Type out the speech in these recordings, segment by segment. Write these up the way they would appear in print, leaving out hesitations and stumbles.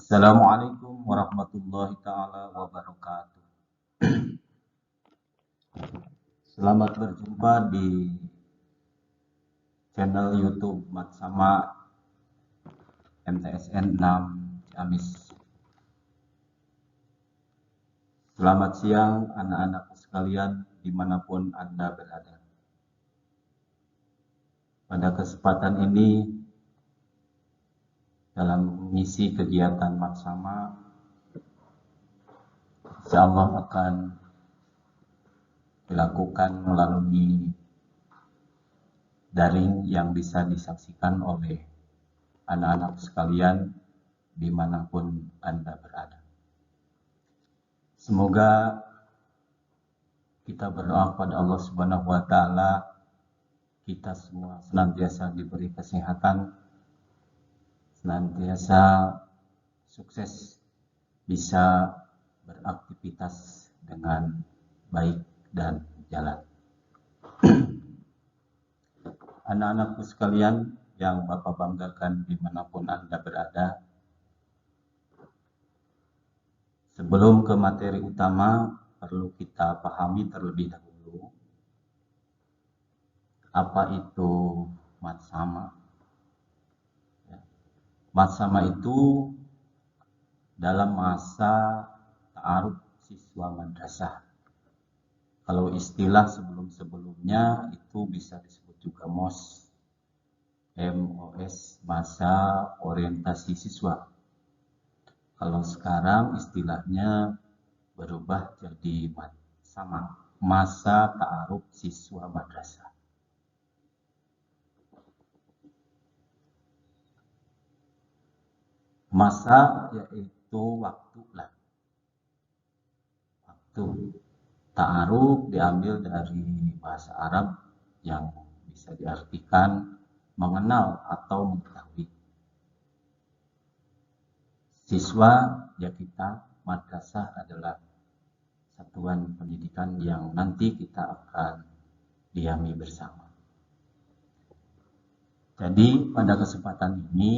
Assalamualaikum warahmatullahi taala wabarakatuh. Selamat berjumpa di channel YouTube Matsama MTSN 6 Ciamis. Selamat siang anak-anakku sekalian dimanapun Anda berada. Pada kesempatan ini dalam mengisi kegiatan Matsama, insyaallah akan dilakukan melalui daring yang bisa disaksikan oleh anak-anak sekalian dimanapun Anda berada. Semoga kita berdoa kepada Allah Subhanahu wa Ta'ala, kita semua senantiasa diberi kesehatan, senantiasa sukses, bisa beraktivitas dengan baik dan jalan. Anak-anakku sekalian yang Bapak banggakan dimanapun Anda berada, sebelum ke materi utama, perlu kita pahami terlebih dahulu apa itu Matsama. Matsama itu dalam masa ta'aruf siswa madrasah. Kalau istilah sebelum-sebelumnya itu bisa disebut juga MOS, masa orientasi siswa. Kalau sekarang istilahnya berubah jadi Matsama, masa ta'aruf siswa madrasah. Masa yaitu waktu lah. Waktu. Ta'aruf diambil dari bahasa Arab yang bisa diartikan mengenal atau mengetahui. Siswa ya kita, madrasah adalah satuan pendidikan yang nanti kita akan diami bersama. Jadi pada kesempatan ini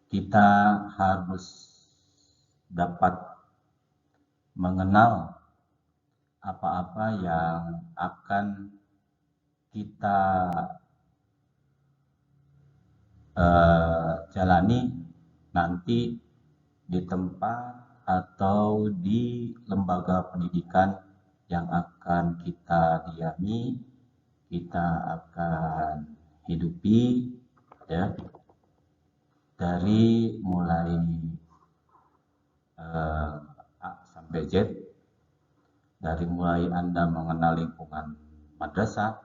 kita harus dapat mengenal apa-apa yang akan kita jalani nanti di tempat atau di lembaga pendidikan yang akan kita diami, kita akan hidupi, ya, dari mulai A sampai Z. Dari mulai Anda mengenal lingkungan madrasah,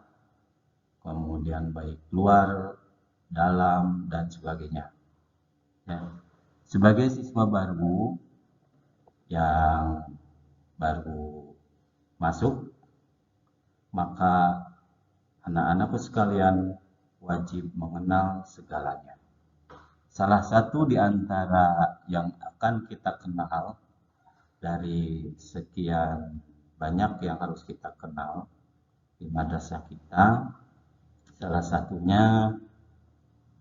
kemudian baik luar, dalam, dan sebagainya. Ya. Sebagai siswa baru yang baru masuk, maka anak-anakku sekalian wajib mengenal segalanya. Salah satu di antara yang akan kita kenal dari sekian banyak yang harus kita kenal di madrasah kita, salah satunya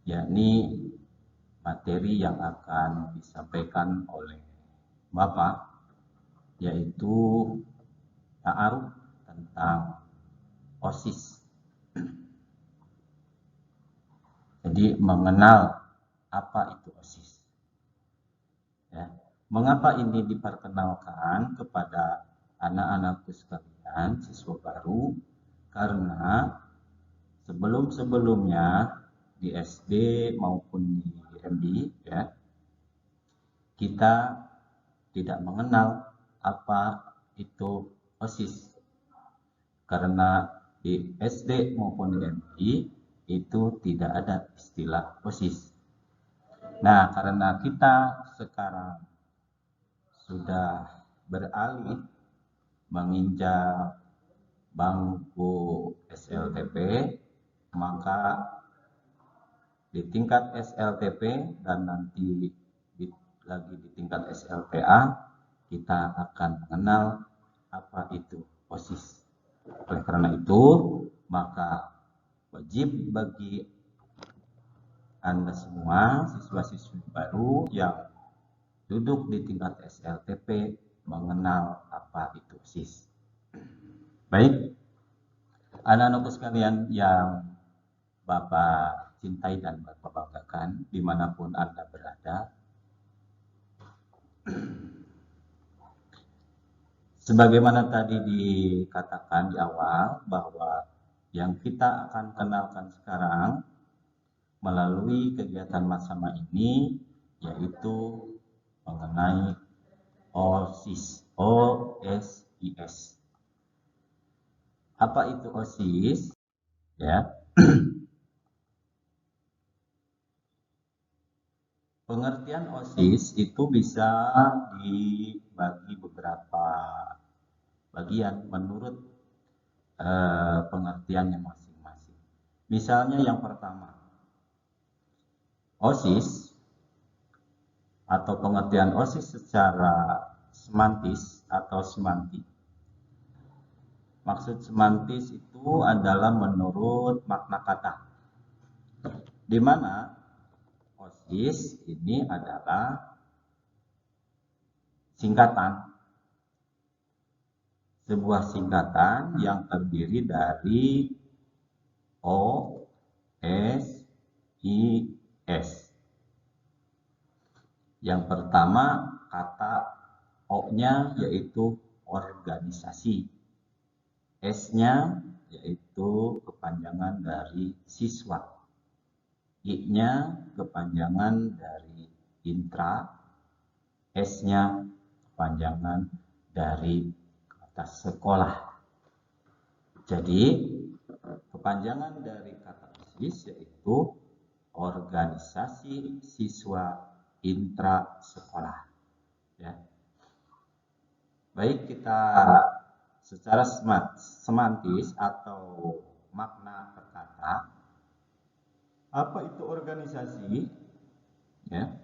yakni materi yang akan disampaikan oleh Bapak, yaitu ta'aruf tentang OSIS. Jadi mengenal apa itu OSIS. Ya. Mengapa ini diperkenalkan kepada anak-anakku sekalian, siswa baru? Karena sebelum-sebelumnya di SD maupun di MD, ya, kita tidak mengenal apa itu OSIS. Karena di SD maupun di MD itu tidak ada istilah OSIS. Nah, karena kita sekarang sudah beralih menginjak bangku SLTP, maka di tingkat SLTP dan nanti lagi di tingkat SLTA kita akan mengenal apa itu OSIS. Oleh karena itu, maka wajib bagi Anda semua siswa-siswi baru yang duduk di tingkat SLTP mengenal apa itu OSIS. Baik, anak-anakku sekalian yang Bapak cintai dan Bapak banggakan dimanapun Anda berada, sebagaimana tadi dikatakan di awal bahwa yang kita akan kenalkan sekarang melalui kegiatan Matsama ini yaitu mengenai OSIS. OSIS. Apa itu OSIS? Ya. Pengertian OSIS itu bisa dibagi beberapa bagian menurut pengertiannya masing-masing. Misalnya yang pertama, OSIS atau pengertian OSIS secara semantis atau semantik. Maksud semantis itu adalah menurut makna kata, di mana OSIS ini adalah singkatan, sebuah singkatan yang terdiri dari O, S, I, S. Yang pertama kata O-nya yaitu organisasi, S-nya yaitu kepanjangan dari siswa, I-nya kepanjangan dari intra, S-nya kepanjangan dari kata sekolah. Jadi kepanjangan dari kata OSIS yaitu organisasi siswa intra sekolah. Ya. Baik, kita secara semantis atau makna berkata, apa itu organisasi? Ya.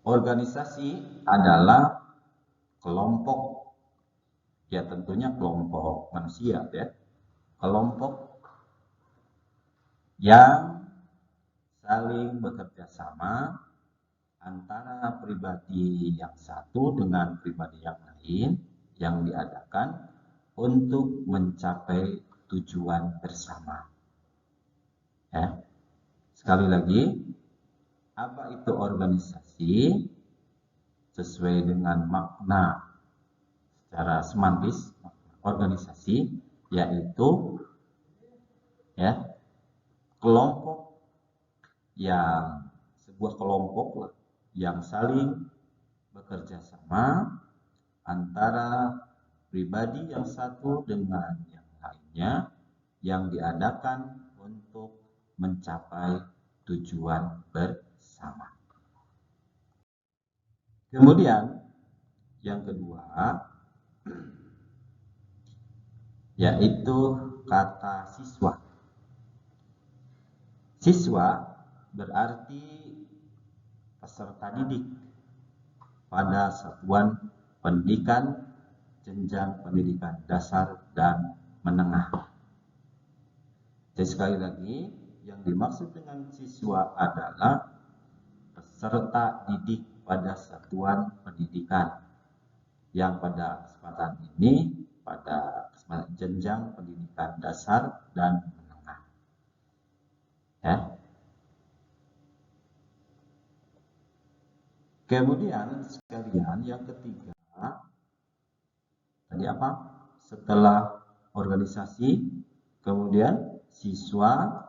Organisasi adalah kelompok, ya tentunya kelompok manusia, ya, kelompok yang saling bekerja sama antara pribadi yang satu dengan pribadi yang lain yang diadakan untuk mencapai tujuan bersama. Ya. Sekali lagi, apa itu organisasi? Sesuai dengan makna secara semantis, organisasi yaitu ya kelompok yang sebuah kelompok yang saling bekerja sama antara pribadi yang satu dengan yang lainnya yang diadakan untuk mencapai tujuan bersama. Kemudian yang kedua yaitu kata siswa. Siswa berarti peserta didik pada satuan pendidikan jenjang pendidikan dasar dan menengah. Jadi sekali lagi, yang dimaksud dengan siswa adalah peserta didik pada satuan pendidikan yang pada kesempatan ini pada kesempatan jenjang pendidikan dasar dan menengah. Ya. Kemudian sekalian yang ketiga, tadi apa? Setelah organisasi, kemudian siswa,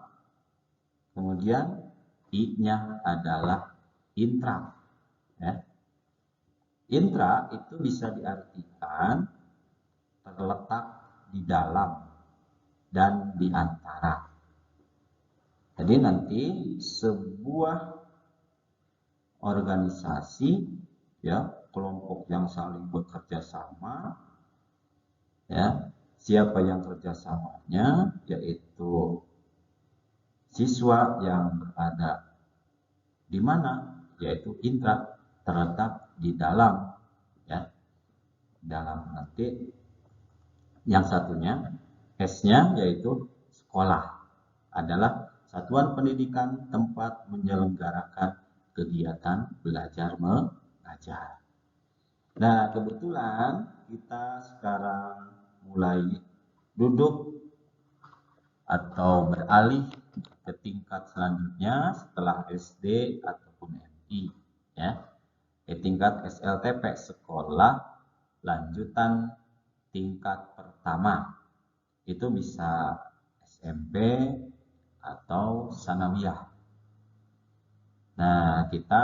kemudian I-nya adalah intra. Ya. Intra itu bisa diartikan terletak di dalam dan di antara. Jadi nanti sebuah organisasi, ya, kelompok yang saling bekerja sama, ya, siapa yang kerjasamanya yaitu siswa yang berada di mana, yaitu intra, terletak di dalam, ya, dalam nanti yang satunya S-nya yaitu sekolah adalah satuan pendidikan tempat menyelenggarakan kegiatan belajar mengajar. Nah, kebetulan kita sekarang mulai duduk atau beralih ke tingkat selanjutnya setelah SD ataupun MI, ya. Ke tingkat SLTP, sekolah lanjutan tingkat pertama. Itu bisa SMP atau sanawiyah. Nah, kita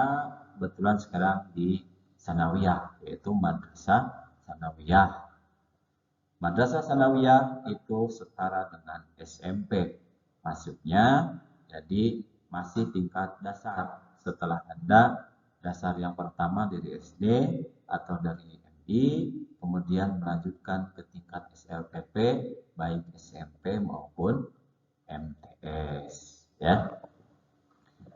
kebetulan sekarang di sanawiyah, yaitu madrasah sanawiyah. Madrasah sanawiyah itu setara dengan SMP. Masuknya jadi masih tingkat dasar. Setelah Anda dasar yang pertama dari SD atau dari MI, kemudian melanjutkan ke tingkat SLTP, baik SMP maupun MTS, ya.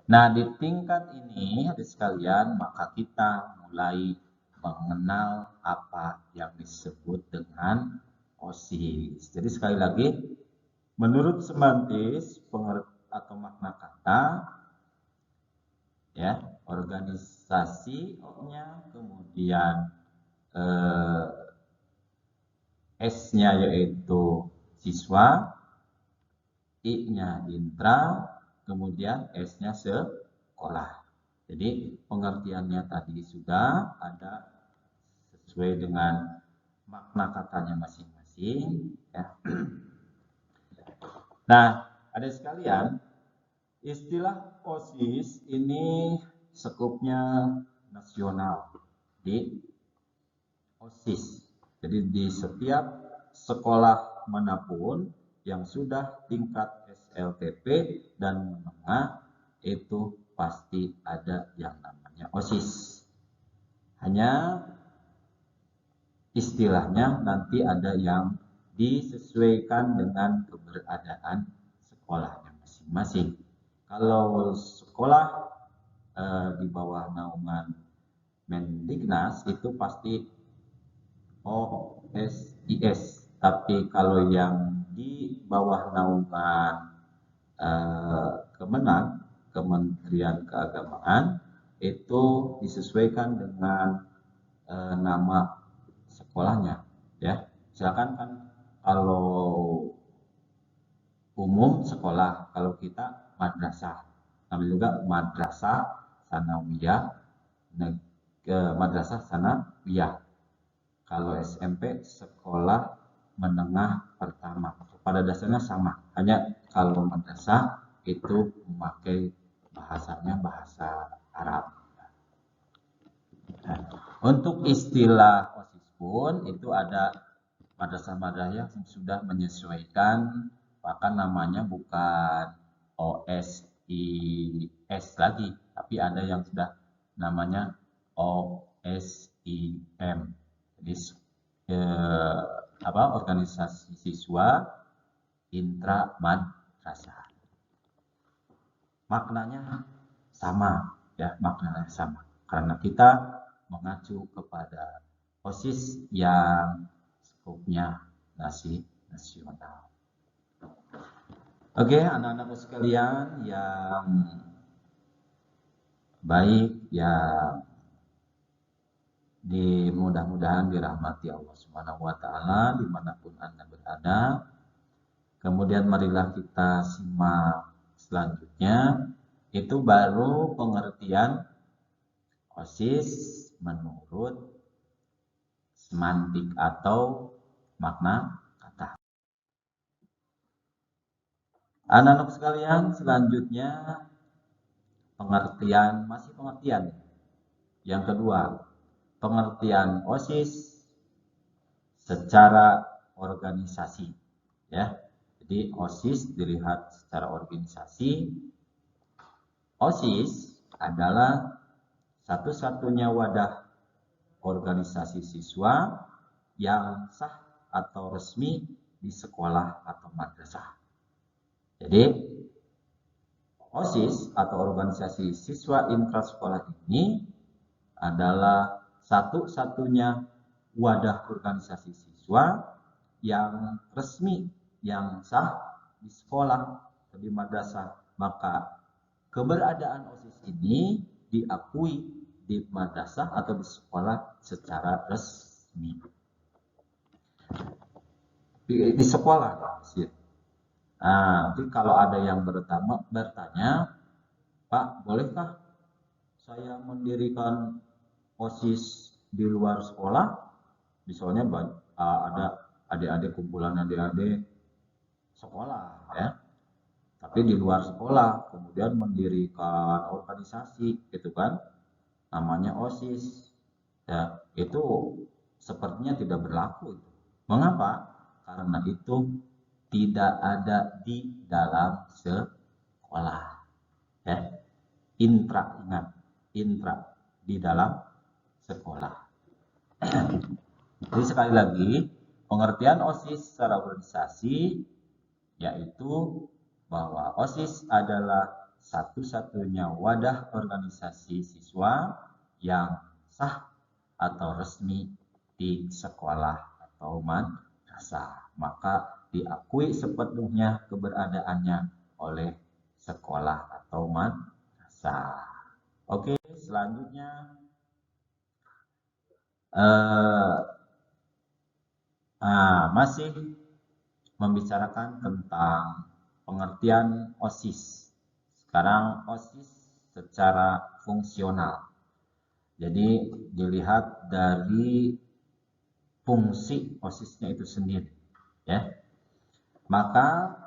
Nah, di tingkat ini, adik sekalian, maka kita mulai mengenal apa yang disebut dengan OSIS. Jadi sekali lagi, menurut semantis atau makna kata, ya, organisasi-nya, kemudian S-nya yaitu siswa, I-nya intra, kemudian S-nya sekolah. Jadi pengertiannya tadi sudah ada sesuai dengan makna katanya masing-masing, ya. Nah, adik sekalian, istilah OSIS ini sekupnya nasional di OSIS. Jadi di setiap sekolah manapun yang sudah tingkat SLTP dan menengah itu pasti ada yang namanya OSIS. Hanya istilahnya nanti ada yang disesuaikan dengan keberadaan sekolahnya masing-masing. Kalau sekolah di bawah naungan Mendiknas itu pasti OSIS. Tapi kalau yang di bawah naungan Kementerian Keagamaan itu disesuaikan dengan nama sekolahnya, ya. Misalkan kan kalau umum sekolah, kalau kita madrasah, namanya juga madrasah sanawiyah, madrasah sanawiyah. Kalau SMP sekolah menengah pertama, pada dasarnya sama, hanya kalau madrasah itu memakai bahasanya bahasa Arab. Nah, untuk istilah OSIS pun itu ada madrasah-madrasah yang sudah menyesuaikan, bahkan namanya bukan OSIS lagi, tapi ada yang sudah namanya OSIM. Jadi organisasi siswa intra madrasah. Maknanya sama, ya, maknanya sama. Karena kita mengacu kepada OSIS yang skopnya nasional. Oke, anak-anakku sekalian yang baik, yang mudah-mudahan dirahmati Allah Subhanahu wa taala dimanapun Anda berada. Kemudian marilah kita simak selanjutnya, itu baru pengertian OSIS menurut semantik atau makna kata. Anak-anak sekalian, selanjutnya pengertian yang kedua, pengertian OSIS secara organisasi, ya. Jadi OSIS dilihat secara organisasi. OSIS adalah satu-satunya wadah organisasi siswa yang sah atau resmi di sekolah atau madrasah. Jadi OSIS atau organisasi siswa intrasekolah ini adalah satu-satunya wadah organisasi siswa yang resmi, yang sah di sekolah atau di madrasah. Maka keberadaan OSIS ini diakui di madrasah atau di sekolah secara resmi. Di sekolah sih. Nah, nanti kalau ada yang bertanya, Pak, bolehkah saya mendirikan OSIS di luar sekolah? Misalnya ada adik-adik, kumpulan adik-adik sekolah ya, tapi di luar sekolah kemudian mendirikan organisasi gitu kan, namanya OSIS ya, itu sepertinya tidak berlaku itu. Mengapa? Karena itu tidak ada di dalam sekolah ya. Ingat, intra di dalam sekolah. Jadi sekali lagi, pengertian OSIS secara organisasi yaitu bahwa OSIS adalah satu-satunya wadah organisasi siswa yang sah atau resmi di sekolah atau madrasah. Maka diakui sepenuhnya keberadaannya oleh sekolah atau madrasah. Oke, selanjutnya masih membicarakan tentang pengertian OSIS. Sekarang OSIS secara fungsional. Jadi dilihat dari fungsi OSISnya itu sendiri, ya. Maka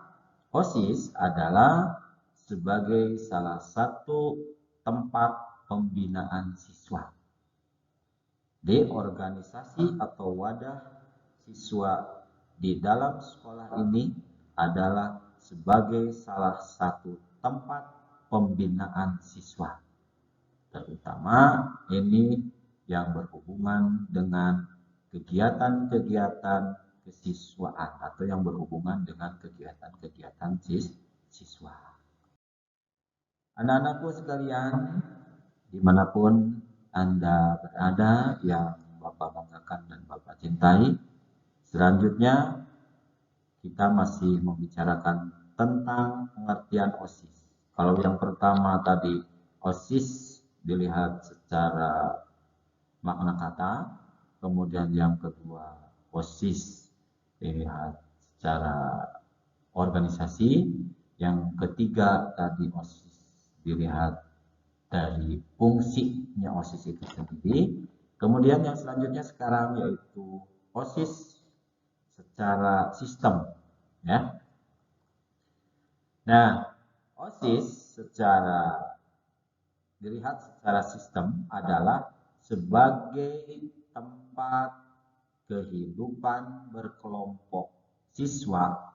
OSIS adalah sebagai salah satu tempat pembinaan siswa di organisasi atau wadah siswa di dalam sekolah ini adalah sebagai salah satu tempat pembinaan siswa, terutama ini yang berhubungan dengan kegiatan-kegiatan kesiswaan atau yang berhubungan dengan kegiatan-kegiatan siswa. Anak-anakku sekalian, dimanapun Anda berada yang Bapak banggakan dan Bapak cintai, selanjutnya kita masih membicarakan tentang pengertian OSIS. Kalau yang pertama tadi OSIS dilihat secara makna kata, kemudian yang kedua OSIS dilihat secara organisasi, yang ketiga tadi OSIS dilihat dari fungsinya OSIS itu sendiri. Kemudian yang selanjutnya sekarang yaitu OSIS secara sistem ya. Nah, OSIS dilihat secara sistem adalah sebagai tempat kehidupan berkelompok siswa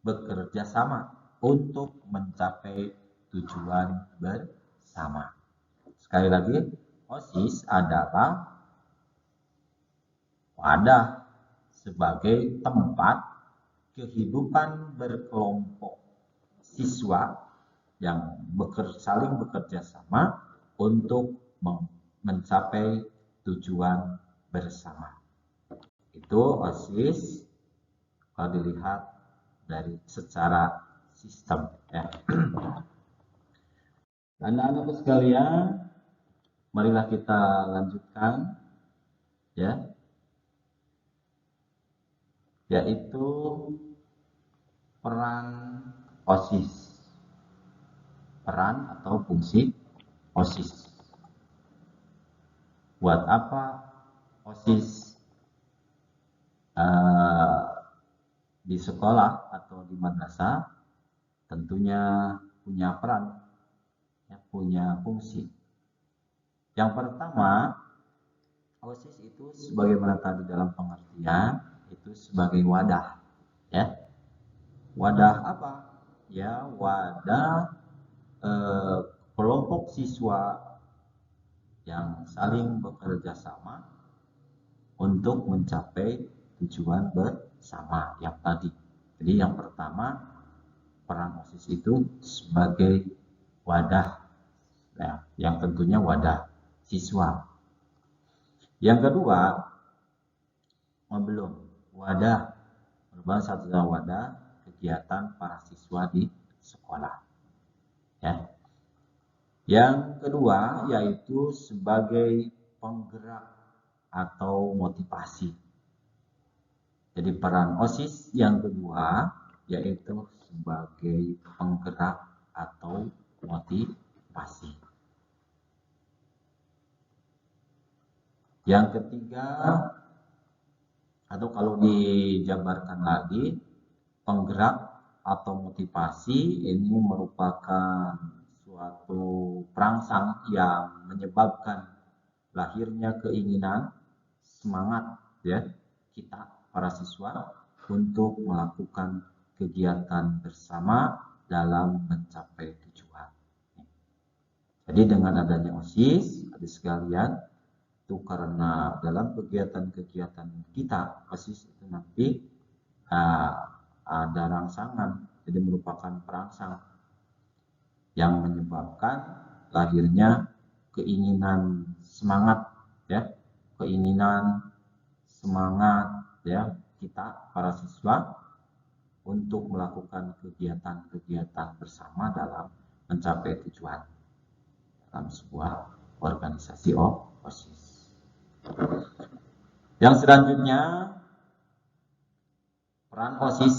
bekerja sama untuk mencapai tujuan bersama. Sekali lagi, OSIS adalah wadah sebagai tempat kehidupan berkelompok siswa yang saling bekerja sama untuk mencapai tujuan bersama. Itu OSIS kalau dilihat dari secara sistem ya. Anak-anak sekalian, marilah kita lanjutkan ya, yaitu peran OSIS. Peran atau fungsi OSIS. Buat apa OSIS di sekolah atau di madrasah? Tentunya punya peran, ya, punya fungsi. Yang pertama, OSIS itu sebagaimana tadi dalam pengertian itu sebagai wadah, ya. Wadah apa? Ya, wadah kelompok siswa yang saling bekerja sama untuk mencapai tujuan bersama yang tadi. Jadi yang pertama, peran OSIS itu sebagai wadah, ya, yang tentunya wadah siswa. Yang kedua, merupakan satu wadah kegiatan para siswa di sekolah. Ya. Yang kedua yaitu sebagai penggerak atau motivasi. Jadi peran OSIS yang kedua yaitu sebagai penggerak atau motivasi. Yang ketiga, atau kalau dijabarkan lagi, penggerak atau motivasi ini merupakan suatu perangsang yang menyebabkan lahirnya keinginan, semangat ya kita para siswa untuk melakukan kegiatan bersama dalam mencapai tujuan. Jadi dengan adanya OSIS, adik sekalian, itu karena dalam kegiatan-kegiatan kita OSIS itu nanti ada rangsangan, jadi merupakan perangsang yang menyebabkan lahirnya keinginan semangat ya, keinginan semangat ya kita para siswa untuk melakukan kegiatan-kegiatan bersama dalam mencapai tujuan dalam sebuah organisasi OSIS. Yang selanjutnya, peran OSIS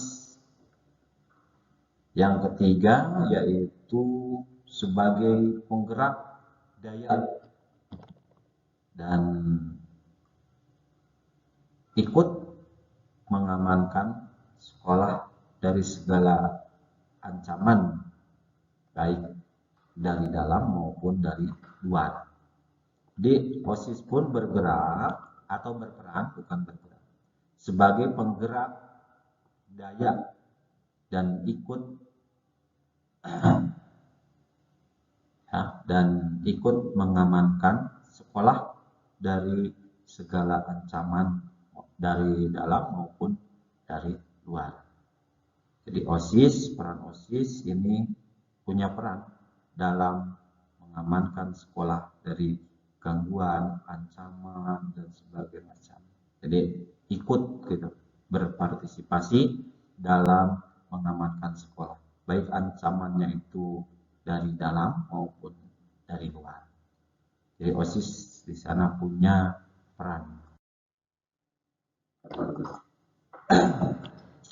yang ketiga yaitu sebagai penggerak daya dan ikut mengamankan sekolah dari segala ancaman baik dari dalam maupun dari luar. Jadi OSIS pun bergerak atau berperan, bukan bergerak, sebagai penggerak daya dan ikut mengamankan sekolah dari segala ancaman dari dalam maupun dari luar. Jadi OSIS, peran OSIS ini punya peran dalam mengamankan sekolah dari gangguan, ancaman dan sebagainya macam. Jadi ikut gitu, berpartisipasi dalam mengamankan sekolah, baik ancamannya itu dari dalam maupun dari luar. Jadi OSIS di sana punya peran.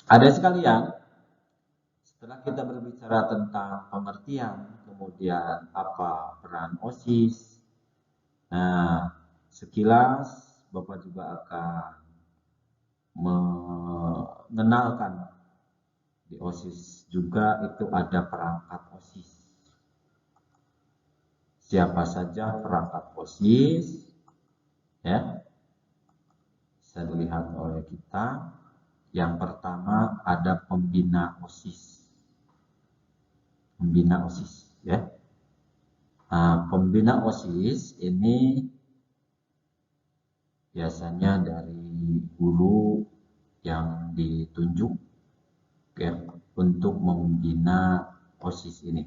Ada sekalian, setelah kita berbicara tentang pengertian, kemudian apa peran OSIS, nah sekilas Bapak juga akan mengenalkan di OSIS juga itu ada perangkat OSIS. Siapa saja perangkat OSIS ya, bisa dilihat oleh kita. Yang pertama ada pembina OSIS. Pembina OSIS ya. Nah, pembina OSIS ini biasanya dari guru yang ditunjuk ya, untuk membina OSIS ini.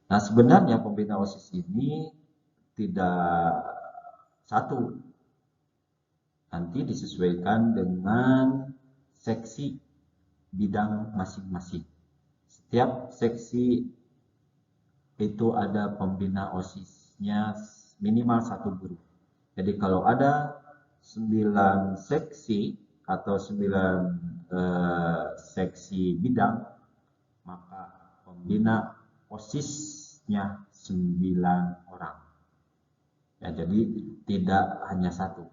Nah, sebenarnya pembina OSIS ini tidak satu, nanti disesuaikan dengan seksi bidang masing-masing. Setiap seksi itu ada pembina OSIS-nya minimal satu guru. Jadi kalau ada 9 seksi atau 9 seksi bidang, maka pembina OSIS-nya 9 orang. Ya, jadi tidak hanya satu.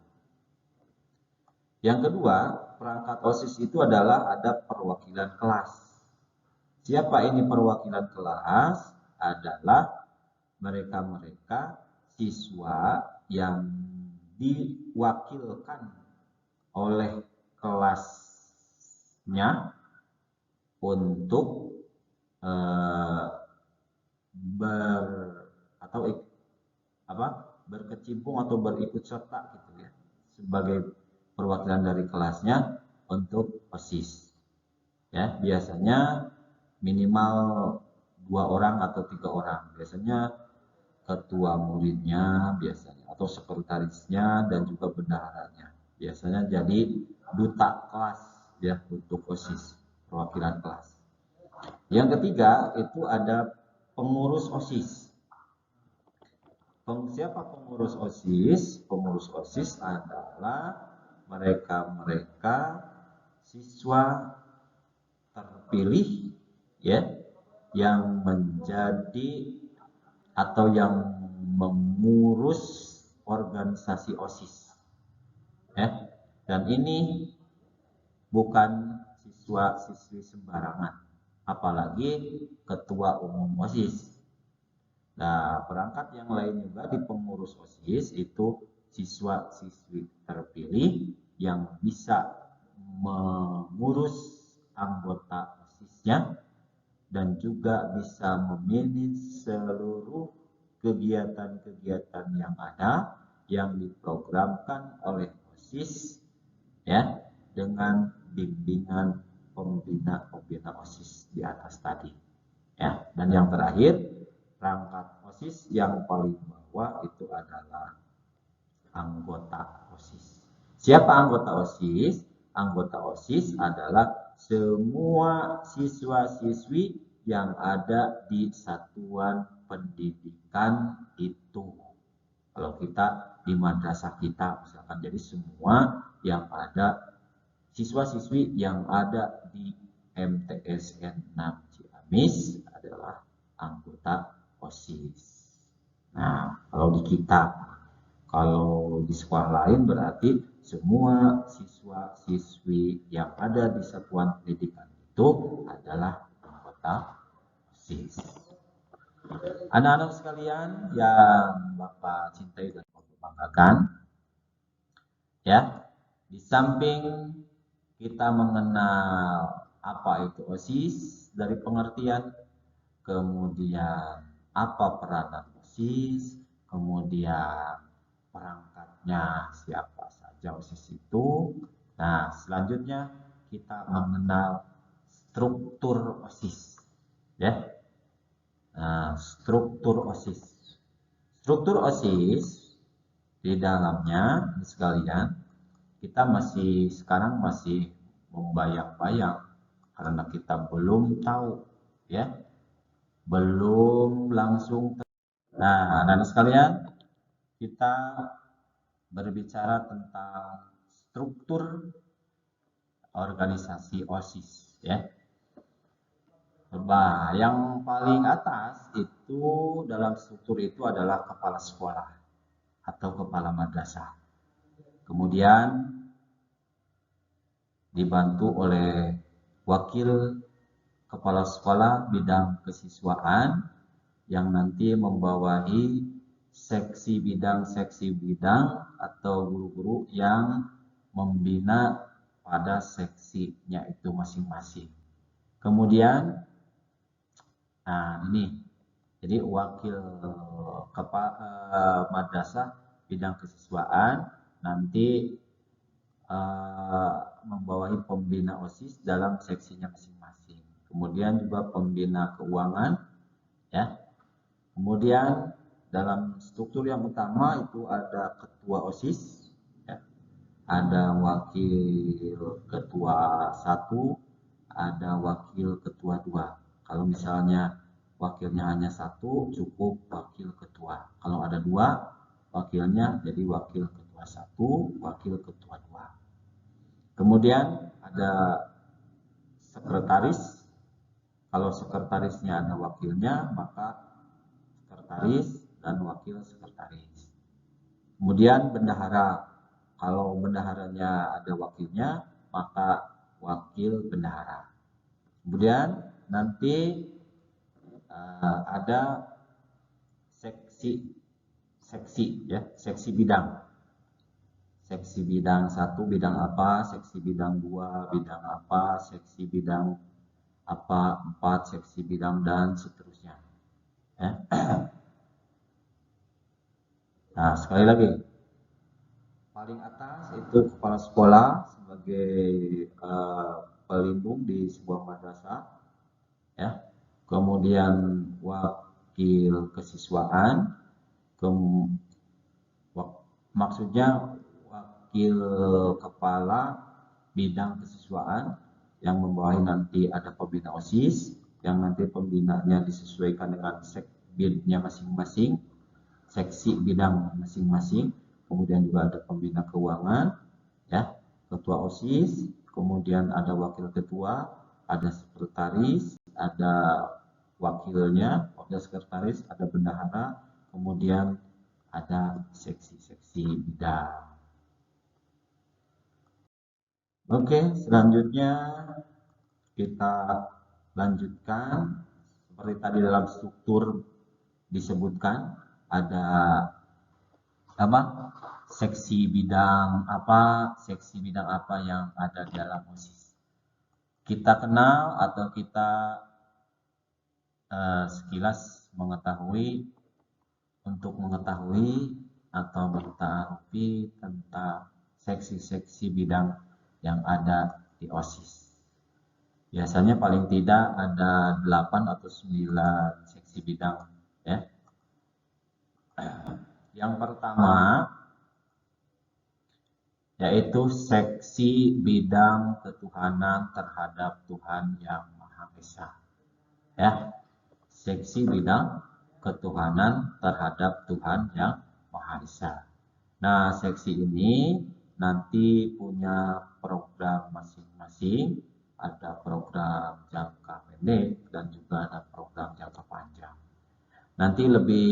Yang kedua, perangkat OSIS itu adalah ada perwakilan kelas. Siapa ini perwakilan kelas? Adalah mereka-mereka siswa yang diwakilkan oleh kelasnya untuk berkecimpung atau berikut serta gitu ya, sebagai perwakilan dari kelasnya untuk OSIS. Ya, biasanya minimal 2 orang atau 3 orang. Biasanya ketua muridnya biasanya atau sekretarisnya dan juga bendaharanya. Biasanya jadi duta kelas ya untuk OSIS, perwakilan kelas. Yang ketiga itu ada pengurus OSIS. Siapa pengurus OSIS? Pengurus OSIS adalah mereka-mereka siswa terpilih ya yang menjadi atau yang mengurus organisasi OSIS ya. Dan ini bukan siswa-siswi sembarangan, apalagi ketua umum OSIS. Nah, perangkat yang lain juga di pengurus OSIS itu siswa-siswi terpilih yang bisa mengurus anggota OSISnya dan juga bisa memanage seluruh kegiatan-kegiatan yang ada yang diprogramkan oleh OSIS ya dengan bimbingan pembina OSIS di atas tadi ya. Dan yang terakhir, perangkat OSIS yang paling bawah itu adalah anggota OSIS. Siapa anggota OSIS? Anggota OSIS adalah semua siswa-siswi yang ada di satuan pendidikan itu. Kalau kita di madrasah kita misalkan, jadi semua yang ada siswa-siswi yang ada di MTSN 6 Ciamis adalah anggota OSIS. Nah, kalau di kita, kalau di sekolah lain berarti semua siswa-siswi yang ada di satuan pendidikan itu adalah anggota OSIS. Anak-anak sekalian yang Bapak cintai dan Bapak banggakan, ya, di samping kita mengenal apa itu OSIS dari pengertian, kemudian apa peranan OSIS, kemudian perangkatnya siapa saja OSIS itu. Nah, selanjutnya kita mengenal struktur OSIS, ya. Nah, struktur OSIS. Struktur OSIS di dalamnya sekalian kita sekarang masih membayang-bayang karena kita belum tahu ya, belum langsung. Nah, anak-anak sekalian, kita berbicara tentang struktur organisasi OSIS ya. Coba yang paling atas itu dalam struktur itu adalah kepala sekolah atau kepala madrasah. Kemudian dibantu oleh wakil kepala sekolah bidang kesiswaan yang nanti membawahi seksi bidang atau guru-guru yang membina pada seksinya itu masing-masing. Kemudian, nah ini, jadi wakil kepala madrasah bidang kesiswaan nanti membawahi pembina OSIS dalam seksinya masing-masing. Kemudian juga pembina keuangan, ya. Kemudian dalam struktur yang utama itu ada ketua OSIS, ya. Ada wakil ketua 1, ada wakil ketua 2. Kalau misalnya wakilnya hanya 1, cukup wakil ketua. Kalau ada 2 wakilnya, jadi wakil ketua 1, wakil ketua 2. Kemudian ada sekretaris. Kalau sekretarisnya ada wakilnya, maka sekretaris dan wakil sekretaris. Kemudian bendahara. Kalau bendaharanya ada wakilnya, maka wakil bendahara. Kemudian nanti ada seksi ya, seksi bidang. Seksi bidang 1 bidang apa, seksi bidang 2 bidang apa, seksi bidang apa 4, seksi bidang dan seterusnya. Ya. Nah, sekali lagi, paling atas itu kepala sekolah sebagai pelindung di sebuah madrasah, ya. Kemudian wakil kesiswaan, maksudnya wakil kepala bidang kesiswaan yang membawahi nanti ada pembina OSIS yang nanti pembinanya disesuaikan dengan sekbidnya masing-masing. seksi bidang masing-masing. Kemudian juga ada pembina keuangan, ya, ketua OSIS, kemudian ada wakil ketua, ada sekretaris, ada wakilnya, wakil sekretaris, ada bendahara, kemudian ada seksi-seksi bidang. Oke, selanjutnya kita lanjutkan. Seperti tadi dalam struktur disebutkan ada apa? Seksi bidang apa yang ada di dalam OSIS. Kita kenal atau kita sekilas mengetahui atau mengetahui tentang seksi-seksi bidang yang ada di OSIS. Biasanya paling tidak ada 8 atau 9 seksi bidang, ya. Yang pertama yaitu seksi bidang ketuhanan terhadap Tuhan Yang Maha Esa. Ya. Seksi bidang ketuhanan terhadap Tuhan Yang Maha Esa. Nah, seksi ini nanti punya program masing-masing, ada program jangka pendek dan juga ada program jangka panjang. Nanti lebih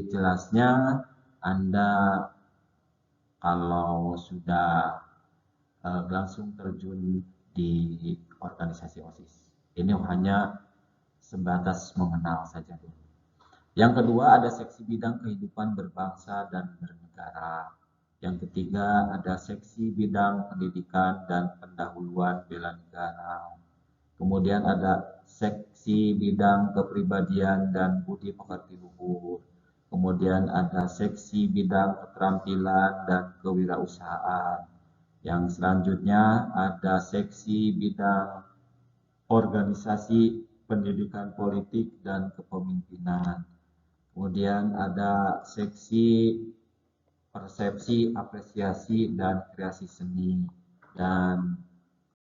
jelasnya Anda kalau sudah langsung terjun di organisasi OSIS. Ini hanya sebatas mengenal saja dulu. Yang kedua ada seksi bidang kehidupan berbangsa dan bernegara. Yang ketiga ada seksi bidang pendidikan dan pendahuluan bela negara. Kemudian ada seksi bidang kepribadian dan budi pekerti luhur. Kemudian ada seksi bidang keterampilan dan kewirausahaan. Yang selanjutnya ada seksi bidang organisasi pendidikan politik dan kepemimpinan. Kemudian ada seksi persepsi, apresiasi, dan kreasi seni. Dan